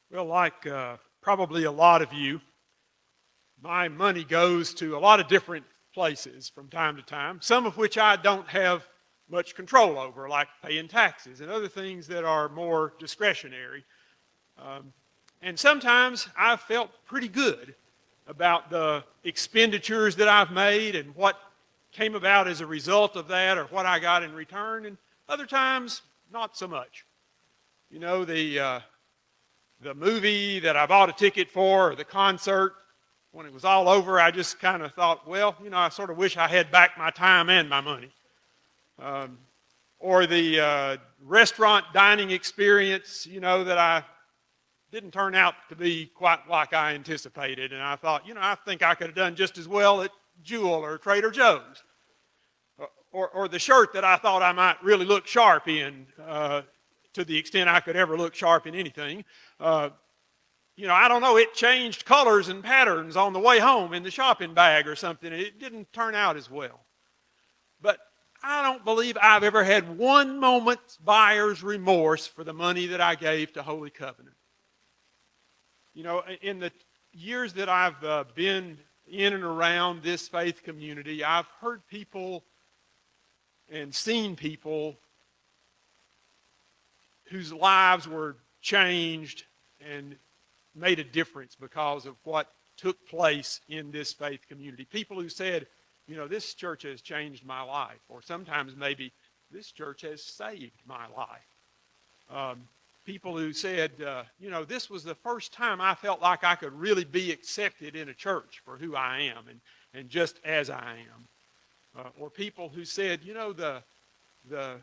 Well, like probably a lot of you, my money goes to a lot of different places from time to time, some of which I don't have much control over, like paying taxes and other things that are more discretionary. And sometimes I've felt pretty good about the expenditures that I've made and what came about as a result of that or what I got in return, and other times not so much. You know, the movie that I bought a ticket for, or the concert, when it was all over, I just kind of thought, well, I sort of wish I had back my time and my money. Or the restaurant dining experience, that I didn't turn out to be quite like I anticipated. And I thought, I think I could have done just as well at Jewel or Trader Joe's. Or the shirt that I thought I might really look sharp in, to the extent I could ever look sharp in anything. I don't know, it changed colors and patterns on the way home in the shopping bag or something. It didn't turn out as well. But I don't believe I've ever had one moment's buyer's remorse for the money that I gave to Holy Covenant. In the years that I've been in and around this faith community, I've heard people and seen people whose lives were changed and made a difference because of what took place in this faith community. People who said, this church has changed my life, or sometimes maybe this church has saved my life. People who said, this was the first time I felt like I could really be accepted in a church for who I am and just as I am. Or people who said, the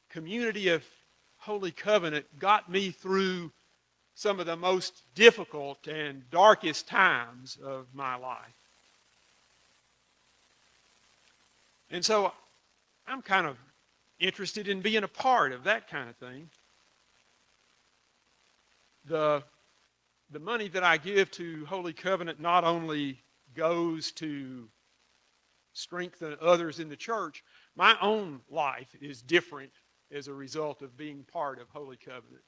community of Holy Covenant got me through some of the most difficult and darkest times of my life. And so I'm kind of interested in being a part of that kind of thing. The money that I give to Holy Covenant not only goes to strengthen others in the church, my own life is different as a result of being part of Holy Covenant.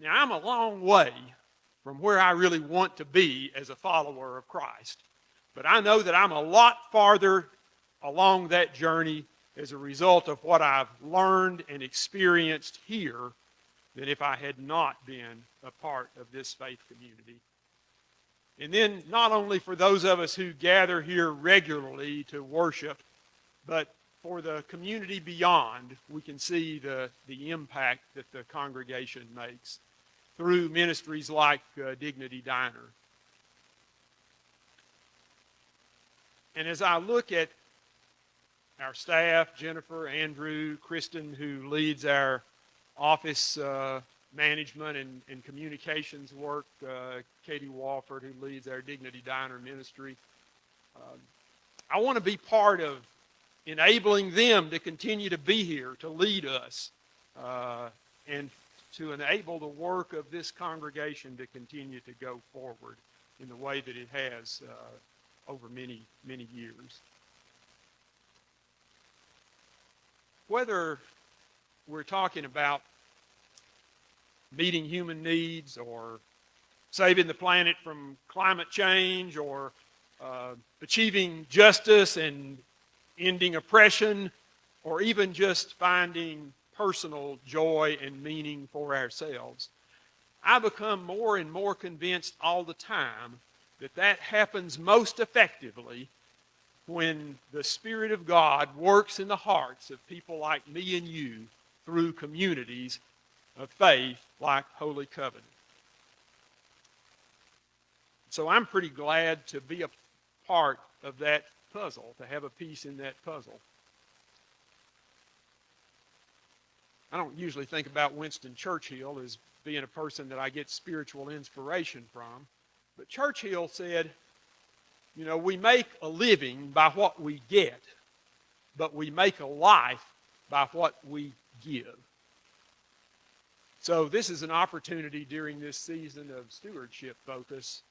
Now, I'm a long way from where I really want to be as a follower of Christ, but I know that I'm a lot farther along that journey as a result of what I've learned and experienced here than if I had not been a part of this faith community. And then not only for those of us who gather here regularly to worship, but for the community beyond, we can see the impact that the congregation makes through ministries like Dignity Diner. And as I look at our staff, Jennifer, Andrew, Kristen, who leads our office management and communications work, Katie Walford, who leads our Dignity Diner ministry, I want to be part of enabling them to continue to be here, to lead us, and to enable the work of this congregation to continue to go forward in the way that it has over many, many years. Whether we're talking about meeting human needs or saving the planet from climate change or achieving justice and ending oppression, or even just finding personal joy and meaning for ourselves, I become more and more convinced all the time that happens most effectively when the Spirit of God works in the hearts of people like me and you through communities of faith like Holy Covenant. So I'm pretty glad to be a part of that puzzle, to have a piece in that puzzle. I don't usually think about Winston Churchill as being a person that I get spiritual inspiration from, but Churchill said, we make a living by what we get, but we make a life by what we give. So this is an opportunity during this season of stewardship focus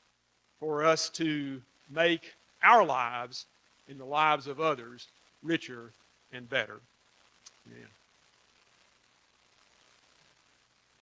for us to make our lives and the lives of others richer and better. Amen.